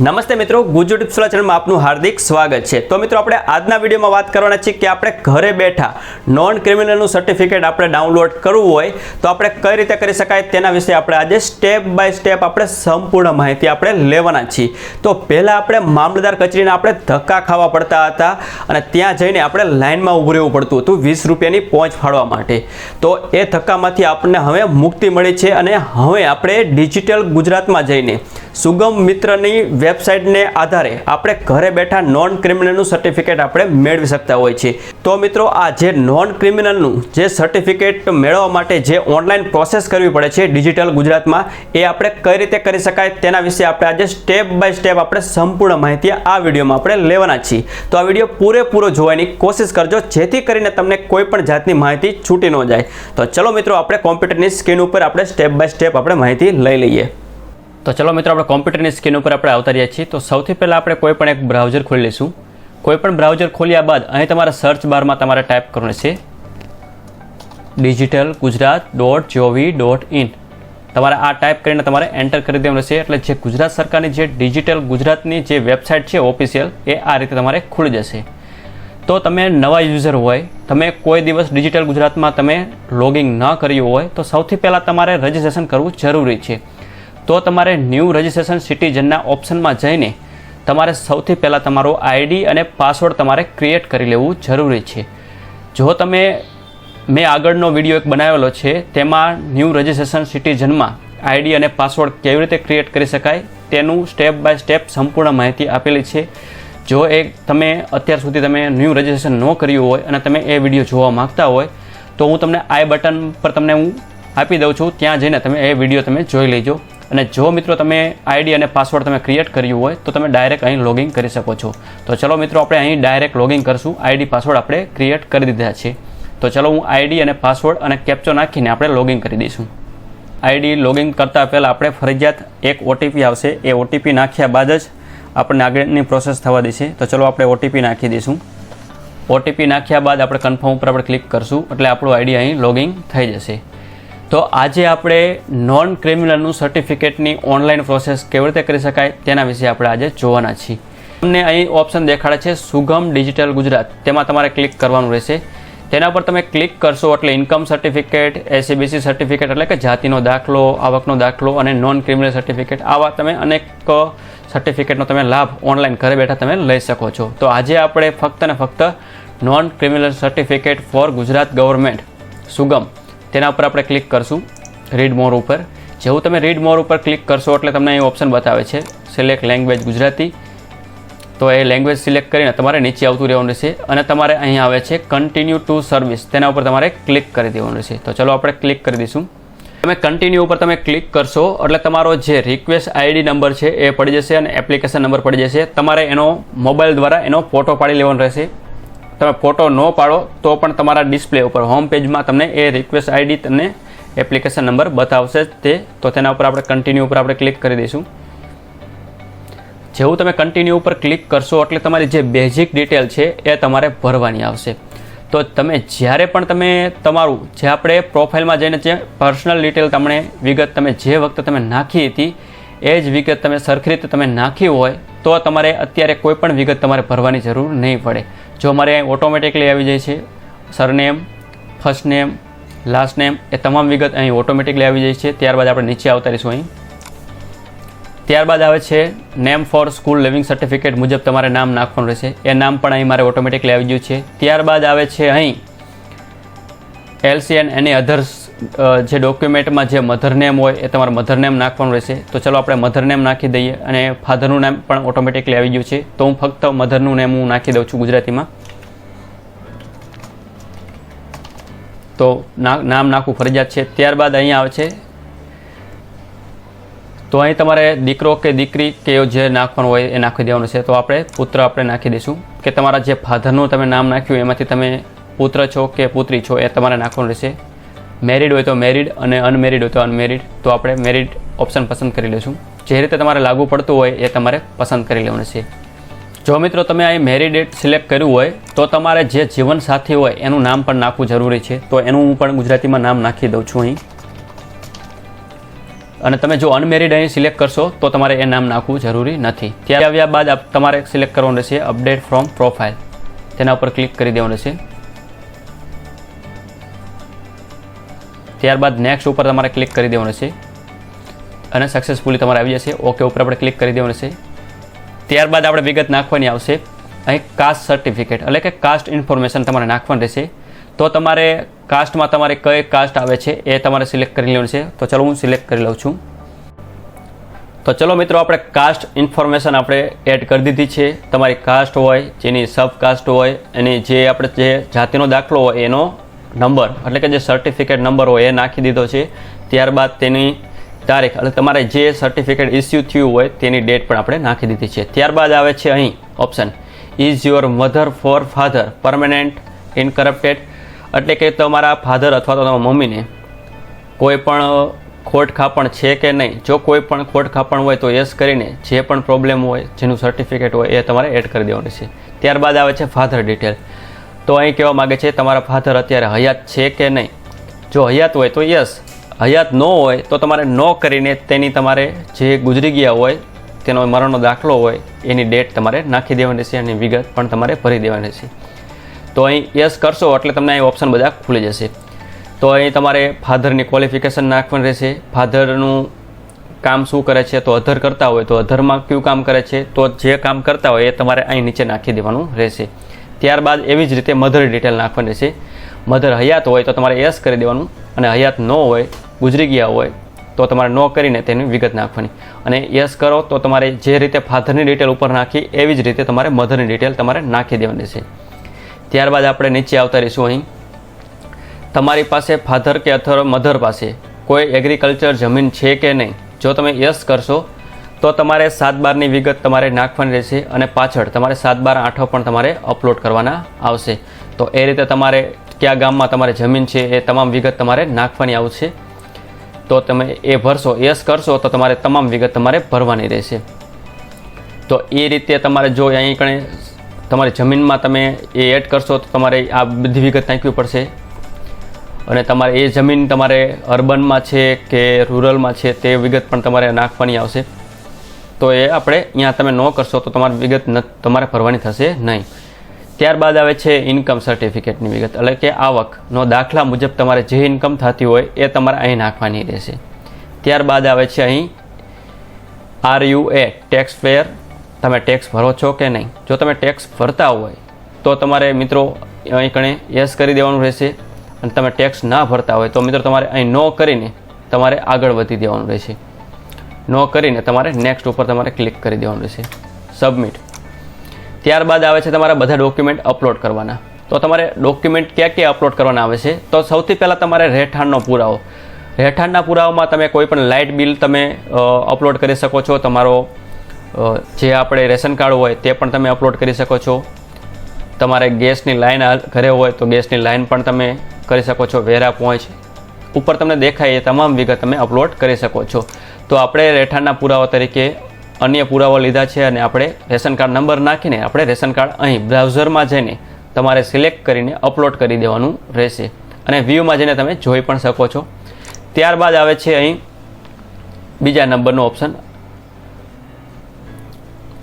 નમસ્તે મિત્રો, ગુજુ ટિપ્સ વાળા ચેનલમાં આપનું હાર્દિક સ્વાગત છે। તો મિત્રો આપણે આજના વિડીયોમાં વાત કરવાના છીએ કે આપણે ઘરે બેઠા નોન ક્રિમિનલનું સર્ટિફિકેટ આપણે ડાઉનલોડ કરવું હોય તો આપણે કઈ રીતે કરી શકાય તેના વિશે આપણે આજે સ્ટેપ બાય સ્ટેપ આપણે સંપૂર્ણ માહિતી આપણે લેવાના છીએ। તો પહેલાં આપણે મામલતદાર કચેરીના આપણે ધક્કા ખાવા પડતા હતા અને ત્યાં જઈને આપણે લાઇનમાં ઊભું રહેવું પડતું હતું 20 રૂપિયાની પહોંચ ફાળવા માટે। તો એ ધક્કામાંથી આપણને હવે મુક્તિ મળી છે અને હવે આપણે ડિજિટલ ગુજરાતમાં જઈને સુગમ મિત્રની વેબસાઇટને આધારે આપણે ઘરે બેઠા નોન ક્રિમિનલનું સર્ટિફિકેટ આપણે મેળવી શકતા હોય છે। તો મિત્રો આ જે નોન ક્રિમિનલનું જે સર્ટિફિકેટ મેળવવા માટે જે ઓનલાઈન પ્રોસેસ કરવી પડે છે ડિજિટલ ગુજરાતમાં, એ આપણે કઈ રીતે કરી શકાય તેના વિશે આપણે આજે સ્ટેપ બાય સ્ટેપ આપણે સંપૂર્ણ માહિતી આ વિડીયોમાં આપણે લેવાના છીએ। તો આ વિડીયો પૂરેપૂરો જોવાની કોશિશ કરજો જેથી કરીને તમને કોઈ પણ જાતની માહિતી છૂટી ન જાય। તો ચલો મિત્રો, આપણે કોમ્પ્યુટરની સ્ક્રીન ઉપર આપણે સ્ટેપ બાય સ્ટેપ આપણે માહિતી લઈ લઈએ। તો ચલો મિત્રો, આપણે કોમ્પ્યુટરની સ્ક્રીન ઉપર આપણે આવતા રહ્યા છીએ। તો સૌથી પહેલાં આપણે કોઈ પણ એક બ્રાઉઝર ખોલી લઈશું। કોઈ પણ બ્રાઉઝર ખોલ્યા બાદ અહીં તમારા સર્ચ બારમાં તમારે ટાઈપ કરવાનું છે digitalgujarat.gov.in। તમારે આ ટાઈપ કરીને તમારે એન્ટર કરી દેવાનું છે એટલે જે ગુજરાત સરકારની જે ડિજિટલ ગુજરાતની જે વેબસાઇટ છે ઓફિશિયલ, એ આ રીતે તમારે ખુલી જશે। તો તમે નવા યુઝર હોય, તમે કોઈ દિવસ ડિજિટલ ગુજરાતમાં તમે લોગિન ન કર્યું હોય તો સૌથી પહેલાં તમારે રજિસ્ટ્રેશન કરવું જરૂરી છે। તો તમારે ન્યૂ રજિસ્ટ્રેશન સિટીઝનના ઓપ્શનમાં જઈને તમારે સૌથી પહેલાં તમારો આઈડી અને પાસવર્ડ તમારે ક્રિએટ કરી લેવું જરૂરી છે। જો તમે મેં આગળનો વિડીયો એક બનાવેલો છે તેમાં ન્યૂ રજિસ્ટ્રેશન સિટીઝનમાં આઈડી અને પાસવર્ડ કેવી રીતે ક્રિએટ કરી શકાય તેનું સ્ટેપ બાય સ્ટેપ સંપૂર્ણ માહિતી આપેલી છે। જો તમે અત્યાર સુધી તમે ન્યૂ રજિસ્ટ્રેશન ન કર્યું હોય અને તમે એ વિડીયો જોવા માગતા હોય તો હું તમને આઈ બટન પર તમને હું આપી દઉં છું, ત્યાં જઈને તમે એ વિડીયો તમે જોઈ લેજો। અને જો મિત્રો તમે આઈડી અને પાસવર્ડ તમે ક્રિએટ કર્યું હોય તો તમે ડાયરેક્ટ અહીં લોગિન કરી શકો છો। તો ચલો મિત્રો, આપણે અહીં ડાયરેક્ટ લોગિન કરશું। આઈડી પાસવર્ડ આપણે ક્રિએટ કરી દીધા છે। તો ચલો હું આઈડી અને પાસવર્ડ અને કેપ્ચો નાખીને આપણે લોગિન કરી દઈશું। આઈડી લોગિન કરતાં પહેલાં આપણે ફરજિયાત એક ઓટીપી આવશે, એ ઓટીપી નાખ્યા બાદ જ આપણને આગળની પ્રોસેસ થવા દેશે। તો ચલો આપણે ઓટીપી નાખી દઈશું। ઓટીપી નાખ્યા બાદ આપણે કન્ફર્મ ઉપર આપણે ક્લિક કરશું એટલે આપણું આઈડી અહીં લોગિન થઈ જશે। તો આજે આપણે નોન ક્રિમિનલનું સર્ટિફિકેટની ઓનલાઈન પ્રોસેસ કેવી રીતે કરી શકાય તેના વિશે આપણે આજે જોવાના છીએ। તમને અહીં ઓપ્શન દેખાડે છે સુગમ ડિજિટલ ગુજરાત, તેમાં તમારે ક્લિક કરવાનું રહેશે। તેના પર તમે ક્લિક કરશો એટલે ઇન્કમ સર્ટિફિકેટ, એસીબીસી સર્ટિફિકેટ એટલે કે જાતિનો દાખલો, આવકનો દાખલો અને નોન ક્રિમિનલ સર્ટિફિકેટ, આવા તમે અનેક સર્ટિફિકેટનો તમે લાભ ઓનલાઈન ઘરે બેઠા તમે લઈ શકો છો। તો આજે આપણે ફક્ત ને ફક્ત non criminal certificate four Gujarat government સુગમ તેના ઉપર આપણે ક્લિક કરશું રીડ મોર ઉપર। જેવું તમે રીડ મોર ઉપર ક્લિક કરશો એટલે તમને અહીં ઓપ્શન બતાવે છે સિલેક્ટ લેંગ્વેજ ગુજરાતી। તો એ લેંગ્વેજ સિલેક્ટ કરીને તમારે નીચે આવતું રહેવાનું રહેશે અને તમારે અહીં આવે છે કન્ટિન્યુ ટુ સર્વિસ, તેના ઉપર તમારે ક્લિક કરી દેવાનું રહેશે। તો ચલો આપણે ક્લિક કરી દઈશું। તમે કન્ટિન્યુ ઉપર તમે ક્લિક કરશો એટલે તમારો જે રિક્વેસ્ટ આઈડી નંબર છે એ પડી જશે અને એપ્લિકેશન નંબર પડી જશે। તમારે એનો મોબાઈલ દ્વારા એનો ફોટો પાડી લેવાનો રહેશે। તમે ફોટો ન પાડો તો પણ તમારા ડિસ્પ્લે ઉપર હોમ પેજમાં તમને એ રિક્વેસ્ટ આઈડી તમને એપ્લિકેશન નંબર બતાવશે તે। તો તેના ઉપર આપણે કન્ટિન્યુ ઉપર આપણે ક્લિક કરી દઈશું। જેવું તમે કન્ટિન્યુ ઉપર ક્લિક કરશો એટલે તમારી જે બેઝિક ડિટેલ છે એ તમારે ભરવાની આવશે। તો તમે જ્યારે પણ તમે તમારું જે આપણે પ્રોફાઇલમાં જઈને જે પર્સનલ ડિટેલ તમને વિગત તમે જે વખતે તમે નાખી હતી એ જ વિગત તમે સરખી રીતે તમે નાખી હોય તો તમારે અત્યારે કોઈ પણ વિગત તમારે ભરવાની જરૂર નહીં પડે। જો અમારે ઓટોમેટિકલી આવી જાય છે surname, first name, last name, એ તમામ વિગત અહીં ઓટોમેટિકલી આવી જાય છે। ત્યારબાદ આપણે નીચે આવતા રહીશું અહીં। ત્યારબાદ આવે છે name for school leaving certificate મુજબ તમારે નામ નાખવાનું રહેશે, એ નામ પણ અહીં મારે ઓટોમેટિકલી આવી ગયું છે। ત્યારબાદ આવે છે અહીં એલસી એન્ડ એની અધર્સ જે ડોક્યુમેન્ટમાં જે મધર નેમ હોય એ તમારે મધર નેમ નાખવાનું રહેશે। તો ચલો આપણે મધર નેમ નાખી દઈએ અને ફાધરનું નામ પણ ઓટોમેટિકલી આવી ગયું છે। તો હું ફક્ત મધરનું નેમ હું નાખી દઉં છું ગુજરાતીમાં। તો નામ નાખવું ફરજિયાત છે। ત્યારબાદ અહીં આવે છે તો અહીં તમારે દીકરો કે દીકરી કે જે નાખવાનું હોય એ નાખી દેવાનું છે। તો આપણે પુત્ર આપણે નાખી દઈશું કે તમારા જે ફાધરનું તમે નામ નાખ્યું એમાંથી તમે પુત્ર છો કે પુત્રી છો એ તમારે નાખવાનું રહેશે। મેરિડ હોય તો મેરિડ અને અનમેરિડ હોય તો અનમેરિડ। તો આપણે મેરિડ ઓપ્શન પસંદ કરી લઈશું। જે રીતે તમારે લાગુ પડતું હોય એ તમારે પસંદ કરી લેવાનું છે। જો મિત્રો તમે અહીં મેરિડ સિલેક્ટ કર્યું હોય તો તમારે જે જીવનસાથી હોય એનું નામ પણ નાખવું જરૂરી છે। તો એનું હું પણ ગુજરાતીમાં નામ નાખી દઉં છું અહીં। અને તમે જો અનમેરિડ અહીં સિલેક્ટ કરશો તો તમારે એ નામ નાખવું જરૂરી નથી. ત્યાં આવ્યા બાદ તમારે સિલેક્ટ કરવાનું રહેશે અપડેટ ફ્રોમ પ્રોફાઇલ, તેના ઉપર ક્લિક કરી દેવાનું રહેશે. ત્યારબાદ નેક્સ્ટ ઉપર તમારે ક્લિક કરી દેવાનું રહેશે અને સક્સેસફુલી તમારે આવી જશે. ઓકે ઉપર આપણે ક્લિક કરી દેવાનું રહેશે. ત્યારબાદ આપણે વિગત નાખવાની આવશે. અહીં કાસ્ટ સર્ટિફિકેટ એટલે કે કાસ્ટ ઇન્ફોર્મેશન તમારે નાખવાનું રહેશે. તો તમારે કાસ્ટમાં તમારે કઈ કાસ્ટ આવે છે એ તમારે સિલેક્ટ કરી લેવાનું છે. તો ચલો હું સિલેક્ટ કરી લઉં છું. તો ચલો મિત્રો આપણે કાસ્ટ ઇન્ફોર્મેશન આપણે એડ કરી દીધી છે. તમારી કાસ્ટ હોય, જેની સબ કાસ્ટ હોય, એની જે આપણે જે જાતિનો દાખલો હોય એનો નંબર એટલે કે જે સર્ટિફિકેટ નંબર હોય એ નાખી દીધો છે. ત્યારબાદ તેની તારીખ એટલે તમારે જે સર્ટિફિકેટ ઇસ્યુ થયું હોય તેની ડેટ પણ આપણે નાખી દીધી છે. ત્યારબાદ આવે છે અહીં option is your mother for father permanent incorrupted એટલે કે તમારા ફાધર અથવા તો તમારા મમ્મીને કોઈ પણ ખોટ ખાપણ છે કે નહીં. જો કોઈ પણ ખોટ ખાપણ હોય તો યસ કરીને જે પણ પ્રોબ્લેમ હોય જેનું સર્ટિફિકેટ હોય એ તમારે એડ કરી દેવાનું છે. ત્યારબાદ આવે છે ફાધર ડિટેલ. તો અહીં કહેવા માગે છે તમારા ફાધર અત્યારે હયાત છે કે નહીં. જો હયાત હોય તો યસ, હયાત ન હોય તો તમારે નો કરીને તેની તમારે જે ગુજરી ગયા હોય તેનો મરણનો દાખલો હોય એની ડેટ તમારે નાખી દેવાની છે અને વિગત પણ તમારે ભરી દેવાની છે. તો અહીં યસ કરશો એટલે તમને અહીં ઓપ્શન બધા ખુલી જશે. તો અહીં તમારે ફાધરની ક્વોલિફિકેશન નાખવાની રહેશે. ફાધરનું કામ શું કરે છે, તો અધર કરતા હોય તો અધરમાં કયું કામ કરે છે, તો જે કામ કરતા હોય એ તમારે અહીં નીચે નાખી દેવાનું રહેશે. ત્યારબાદ એવી જ રીતે મધર ડિટેલ નાખવાની રહેશે. મધર હયાત હોય તો તમારે યસ કરી દેવાનું અને હયાત ન હોય, ગુજરી ગયા હોય તો તમારે નો કરીને તેની વિગત નાખવાની અને યસ કરો તો તમારે જે રીતે ફાધરની ડિટેલ ઉપર નાખી એવી જ રીતે તમારે મધરની ડિટેલ તમારે નાખી દેવાની છે. ત્યારબાદ આપણે નીચે આવતા રહીશું. અહીં તમારી પાસે ફાધર કે અથવા મધર પાસે કોઈ એગ્રીકલ્ચર જમીન છે કે નહીં. જો તમે યસ કરશો તો તમારે 7/12ની વિગત તમારે નાખવાની રહેશે અને પાછળ તમારે 7/12 પણ તમારે અપલોડ કરવાના આવશે. તો એ રીતે તમારે કયા ગામમાં તમારે જમીન છે એ તમામ વિગત તમારે નાખવાની આવશે. તો તમે એ ભરશો, યસ કરશો તો તમારે તમામ વિગત તમારે ભરવાની રહેશે. તો એ રીતે તમારે જો અહીં કણે તમારી જમીનમાં તમે એ એડ કરશો તો તમારે આ બધી વિગત નાખવી પડશે અને તમારે એ જમીન તમારે અર્બનમાં છે કે રૂરલમાં છે તે વિગત પણ તમારે નાખવાની આવશે. તો એ આપણે અહીંયા તમે ન કરશો તો તમારી વિગત તમારે ભરવાની થશે નહીં. ત્યારબાદ આવે છે ઇન્કમ સર્ટિફિકેટની વિગત એટલે કે આવકનો દાખલા મુજબ તમારે જે ઇન્કમ થતી હોય એ તમારે અહીં નાખવાની રહેશે. ત્યારબાદ આવે છે અહીં RUA ટેક્સ પેયર, તમે ટેક્સ ભરો છો કે નહીં. જો તમે ટેક્સ ભરતા હોય તો તમારે મિત્રો અહીં કણે યસ કરી દેવાનું રહેશે અને તમે ટેક્સ ના ભરતા હોય તો મિત્રો તમારે અહીં નો કરીને તમારે આગળ વધી દેવાનું રહેશે. નો કરીને તમારે નેક્સ્ટ ઉપર તમારે ક્લિક કરી દેવાનું રહેશે, સબમિટ. ત્યારબાદ આવે છે તમારા બધા ડોક્યુમેન્ટ અપલોડ કરવાના. તો તમારે ડોક્યુમેન્ટ ક્યાં ક્યાં અપલોડ કરવાના આવે છે. તો સૌથી પહેલાં તમારે રહેઠાણનો પુરાવો. રહેઠાણના પુરાવામાં તમે કોઈ પણ લાઇટ બિલ તમે અપલોડ કરી શકો છો. તમારો જે આપણે રેશન કાર્ડ હોય તે પણ તમે અપલોડ કરી શકો છો. તમારે ગેસની લાઇન ઘરે હોય તો ગેસની લાઇન પણ તમે કરી શકો છો. વેરા પહોંચ ઉપર તમને દેખાય એ તમામ વિગત તમે અપલોડ કરી શકો છો. તો આપણે રહેઠાણના પુરાવા તરીકે અન્ય પુરાવા લીધા છે અને આપણે રેશન કાર્ડ નંબર નાખીને આપણે રેશન કાર્ડ અહીં બ્રાઉઝરમાં જઈને તમારે સિલેક્ટ કરીને અપલોડ કરી દેવાનું રહેશે અને વ્યૂમાં જઈને તમે જોઈ પણ શકો છો. ત્યારબાદ આવે છે અહીં બીજા નંબરનો ઓપ્શન.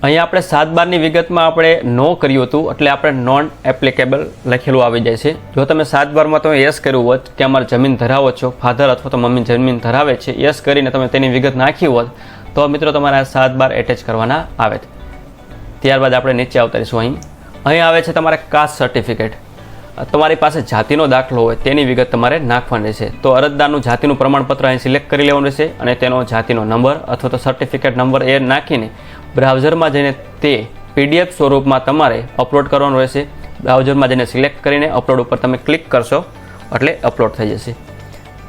અહીં આપણે 7/12ની વિગતમાં આપણે નો કર્યું હતું એટલે આપણે નોન એપ્લિકેબલ લખેલું આવી જાય છે. જો તમે 7/12માં તમે યસ કર્યું હોત કે અમારે જમીન ધરાવો છો, ફાધર અથવા તો મમ્મી જમીન ધરાવે છે, યસ કરીને તમે તેની વિગત નાખી હોત તો મિત્રો તમારે 7/12 એટેચ કરવાના આવે. ત્યારબાદ આપણે નીચે આવતા રહીશું. અહીં આવે છે તમારે કાસ્ટ સર્ટિફિકેટ. તમારી પાસે જાતિનો દાખલો હોય તેની વિગત તમારે નાખવાની રહેશે. તો અરજદારનું જાતિનું પ્રમાણપત્ર અહીં સિલેક્ટ કરી લેવાનું રહેશે અને તેનો જાતિનો નંબર અથવા તો સર્ટિફિકેટ નંબર એ નાખીને બ્રાઉઝરમાં જઈને તે PDF સ્વરૂપમાં તમારે અપલોડ કરવાનું રહેશે. બ્રાઉઝરમાં જઈને સિલેક્ટ કરીને અપલોડ ઉપર તમે ક્લિક કરશો એટલે અપલોડ થઈ જશે.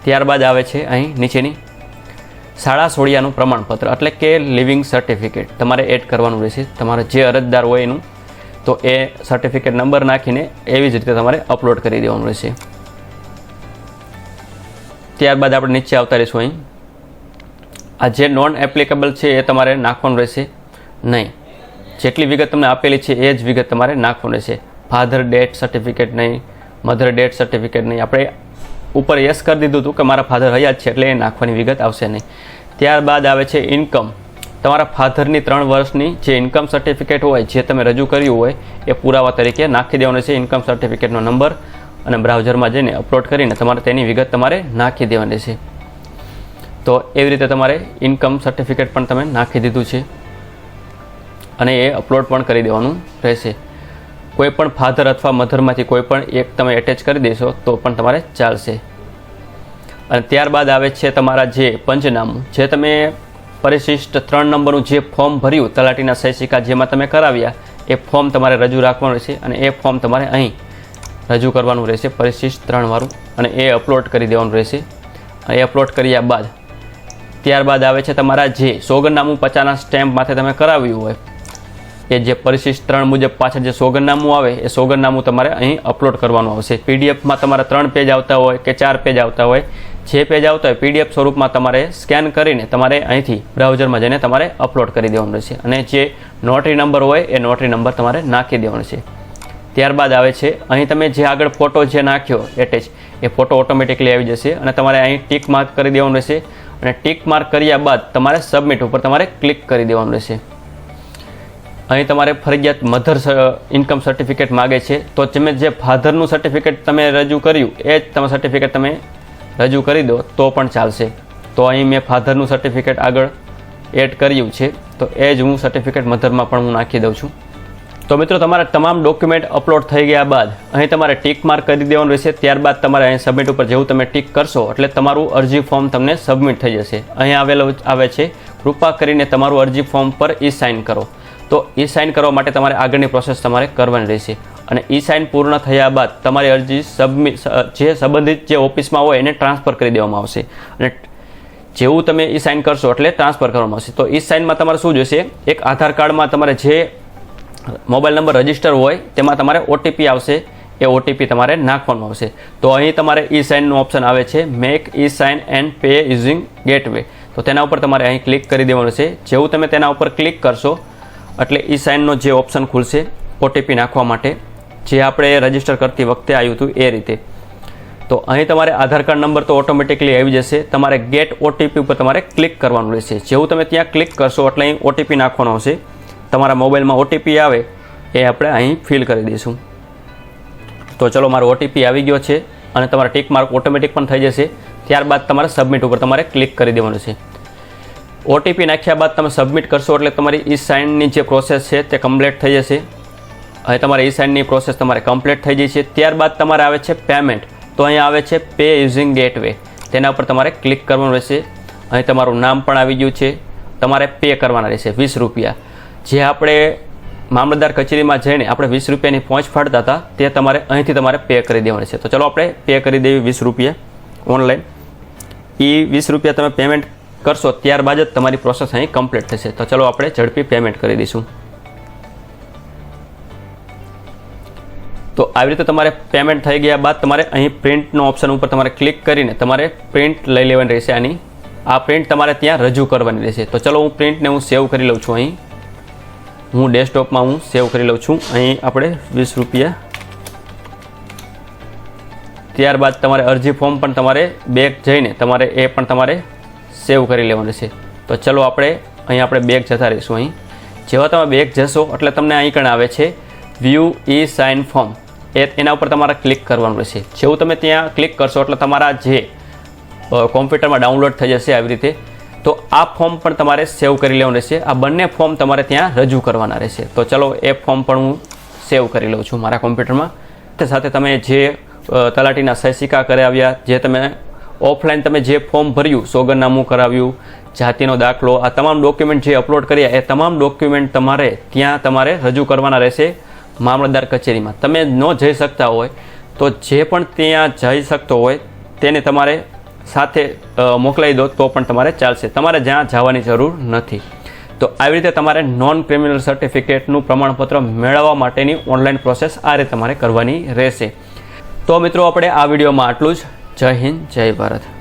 ત્યારબાદ આવે છે અહીં નીચેની શાળા સોળિયાનું પ્રમાણપત્ર એટલે કે લિવિંગ સર્ટિફિકેટ તમારે એડ કરવાનું રહેશે. તમારે જે અરજદાર હોય એનું તો એ સર્ટિફિકેટ નંબર નાખીને એવી જ રીતે તમારે અપલોડ કરી દેવાનું રહેશે. ત્યારબાદ આપણે નીચે આવતા રહીશું. અહીં આ જે નોન એપ્લિકેબલ છે એ તમારે નાખવાનું રહેશે નહીં. જેટલી વિગત તમને આપેલી છે એ જ વિગત તમારે નાખવાનું રહેશે. ફાધર ડેથ સર્ટિફિકેટ નહીં, મધર ડેથ સર્ટિફિકેટ નહીં. આપણે ઉપર યસ કરી દીધું હતું કે મારા ફાધર હયાત છે એટલે એ નાખવાની વિગત આવશે નહીં. ત્યારબાદ આવે છે ઇન્કમ. તમારા ફાધરની 3 વર્ષની જે ઇન્કમ સર્ટિફિકેટ હોય જે તમે રજૂ કર્યું હોય એ પુરાવા તરીકે નાખી દેવાનો છે. ઇન્કમ સર્ટિફિકેટનો નંબર અને બ્રાઉઝરમાં જઈને અપલોડ કરીને તમારે તેની વિગત તમારે નાખી દેવાની છે. તો એવી રીતે તમારે ઇન્કમ સર્ટિફિકેટ પણ તમે નાખી દીધું છે અને એ અપલોડ પણ કરી દેવાનું રહેશે. કોઈ પણ ફાધર અથવા મધરમાંથી કોઈ પણ એક તમે એટેચ કરી દેશો તો પણ તમારે ચાલશે. અને ત્યારબાદ આવે છે તમારા જે પંચનામું, જે તમે પરિશિષ્ટ 3 નંબરનું જે ફોર્મ ભર્યું તલાટીના સહી સિક્કા જેમાં તમે કરાવ્યા એ ફોર્મ તમારે રજૂ રાખવાનું રહેશે અને એ ફોર્મ તમારે અહીં રજૂ કરવાનું રહેશે પરિશિષ્ટ 3 વાળું અને એ અપલોડ કરી દેવાનું રહેશે. એ અપલોડ કર્યા બાદ ત્યારબાદ આવે છે તમારા જે સોગંદનામું 50ના સ્ટેમ્પ માથે તમે કરાવ્યું હોય એ જે પરિશિષ્ટ 3 મુજબ પાછળ જે સોગંદનામું આવે એ સોગંદનામું તમારે અહીં અપલોડ કરવાનું આવશે. પીડીએફમાં તમારે 3 પેજ આવતા હોય કે 4 પેજ આવતા હોય, જે પેજ આવતા હોય પીડીએફ સ્વરૂપમાં તમારે સ્કેન કરીને તમારે અહીંથી બ્રાઉઝરમાં જઈને તમારે અપલોડ કરી દેવાનું રહેશે અને જે નોટરી નંબર હોય એ નોટરી નંબર તમારે નાખી દેવાનો છે. ત્યારબાદ આવે છે અહીં તમે જે આગળ ફોટો જે નાખ્યો એટેચ એ ફોટો ઓટોમેટિકલી આવી જશે અને તમારે અહીં ટીક માર્ક કરી દેવાનું રહેશે અને ટીક માર્ક કર્યા બાદ તમારે સબમિટ ઉપર તમારે ક્લિક કરી દેવાનું રહેશે. અહીં તમારે ફરજિયાત મધર ઇન્કમ સર્ટિફિકેટ માગે છે તો તમે જે ફાધરનું સર્ટિફિકેટ તમે રજૂ કર્યું એ જ તમે સર્ટિફિકેટ તમે રજૂ કરી દો તો પણ ચાલશે. તો અહીં મેં ફાધરનું સર્ટિફિકેટ આગળ એડ કર્યું છે તો એ જ હું સર્ટિફિકેટ મધરમાં પણ હું નાખી દઉં છું. તો મિત્રો તમારા તમામ ડોક્યુમેન્ટ અપલોડ થઈ ગયા બાદ અહીં તમારે ટીક માર્ક કરી દેવાનું રહેશે. ત્યારબાદ તમારે અહીં સબમિટ ઉપર જેવું તમે ટીક કરશો એટલે તમારું અરજી ફોર્મ તમને સબમિટ થઈ જશે. અહીં આવે છે કૃપા કરીને તમારું અરજી ફોર્મ પર ઈ સાઇન કરો. તો ઈ સાઇન કરવા માટે તમારે આગળની પ્રોસેસ તમારે કરવાની રહેશે અને ઈ સાઇન પૂર્ણ થયા બાદ તમારી અરજી જે સંબંધિત જે ઓફિસમાં હોય એને ટ્રાન્સફર કરી દેવામાં આવશે અને જેવું તમે ઈ સાઇન કરશો એટલે ટ્રાન્સફર કરવામાં આવશે. તો ઈ સાઇનમાં તમારે શું જોઈશે, એક આધાર કાર્ડમાં તમારે જે મોબાઈલ નંબર રજિસ્ટર હોય તેમાં તમારે ઓટીપી આવશે, એ ઓટીપી તમારે નાખવાનું આવશે. તો અહીં તમારે ઈ સાઇનનું ઓપ્શન આવે છે make e sign and pay using gateway. તો તેના ઉપર તમારે અહીં ક્લિક કરી દેવાનું છે. જેવું તમે તેના ઉપર ક્લિક કરશો એટલે ઈ સાઇનનો જે ઓપ્શન ખુલશે ઓટીપી નાખવા માટે, જે આપણે રજિસ્ટર કરતી વખતે આવ્યું હતું એ રીતે. તો અહીં તમારે આધાર કાર્ડ નંબર તો ઓટોમેટિકલી આવી જશે. તમારે ગેટ ઓટીપી ઉપર તમારે ક્લિક કરવાનું રહેશે. જેવું તમે ત્યાં ક્લિક કરશો એટલે અહીં ઓટીપી નાખવાનો આવશે. તમારા મોબાઈલમાં ઓટીપી આવે એ આપણે અહીં ફિલ કરી દઈશું. તો ચલો મારો ઓટીપી આવી ગયો છે અને તમારા ટિક માર્ક ઓટોમેટિક પણ થઈ જશે. ત્યારબાદ તમારે સબમિટ ઉપર તમારે ક્લિક કરી દેવાનું છે. ઓટીપી નાખ્યા બાદ તમે સબમિટ કરશો એટલે તમારી ઈ સાઇનની જે પ્રોસેસ છે તે કમ્પ્લીટ થઈ જશે. હવે તમારી ઈ સાઇનની પ્રોસેસ તમારે કમ્પ્લીટ થઈ જઈ છે. ત્યારબાદ તમારે આવે છે પેમેન્ટ. તો અહીંયા આવે છે પે યુઝિંગ ગેટવે. તેના ઉપર તમારે ક્લિક કરવાનું રહેશે. અહીં તમારું નામ પણ આવી ગયું છે. તમારે પે કરવાના રહેશે 20 રૂપિયા. જે આપણે મામલતદાર કચેરીમાં જઈને આપણે 20 રૂપિયાની પહોંચ ફાડતા હતા તે તમારે અહીંથી તમારે પે કરી દેવાની છે. તો ચલો આપણે પે કરી દેવી 20 રૂપિયા ઓનલાઈન. એ 20 રૂપિયા તમે પેમેન્ટ કરશો ત્યારબાદ જ તમારી પ્રોસેસ અહીં કમ્પ્લીટ થશે. તો ચલો આપણે ઝડપી પેમેન્ટ કરી દઈશું. તો આવી રીતે તમારે પેમેન્ટ થઈ ગયા બાદ તમારે અહીં પ્રિન્ટનો ઓપ્શન ઉપર તમારે ક્લિક કરીને તમારે પ્રિન્ટ લઈ લેવાની રહેશે. આની આ પ્રિન્ટ તમારે ત્યાં રજૂ કરવાની રહેશે. તો ચલો હું પ્રિન્ટને હું સેવ કરી લઉં છું. અહીં હું ડેસ્કટોપમાં હું સેવ કરી લઉં છું. અહીં આપણે 20 રૂપિયા. ત્યારબાદ તમારે અરજી ફોર્મ પણ તમારે બેક જઈને તમારે એ પણ તમારે સેવ કરી લેવાનું છે. તો ચલો અહીં આપણે બેક જતા રહીશું. અહીં જેવા તમે બેક જશો એટલે તમને અહીં કણ આવે છે વ્યૂ ઈ સાઇન ફોર્મ. એના ઉપર તમારે ક્લિક કરવાનું રહેશે. જેવું તમે ત્યાં ક્લિક કરશો એટલે તમારા જે કોમ્પ્યુટરમાં ડાઉનલોડ થઈ જશે આવી રીતે. તો આ ફોર્મ પણ તમારે સેવ કરી લેવાનું રહેશે. આ બંને ફોર્મ તમારે ત્યાં રજૂ કરવાના રહેશે. તો ચલો એ ફોર્મ પણ હું સેવ કરી લઉં છું મારા કોમ્પ્યુટરમાં. તે સાથે તમે જે તલાટીના સહી સિક્કા કરાવ્યા, જે તમે ઓફલાઈન તમે જે ફોર્મ ભર્યું, સોગંદનામું કરાવ્યું, જાતિનો દાખલો, આ તમામ ડોક્યુમેન્ટ જે અપલોડ કર્યા એ તમામ ડોક્યુમેન્ટ તમારે ત્યાં તમારે રજૂ કરવાના રહેશે મામલતદાર કચેરીમાં. તમે ન જઈ શકતા હોય તો જે પણ ત્યાં જઈ શકતો હોય તેને તમારે સાથે મોકલાવી દો તો પણ તમારે ચાલશે. તમારે જ્યાં જવાની જરૂર નથી. તો આવી રીતે તમારે નોન ક્રિમિનલ સર્ટિફિકેટનું પ્રમાણપત્ર મેળવવા માટેની ઓનલાઈન પ્રોસેસ આ રીતે તમારે કરવાની રહેશે. તો મિત્રો આપણે આ વિડીયોમાં આટલું જ. જય હિન્દ, જય ભારત.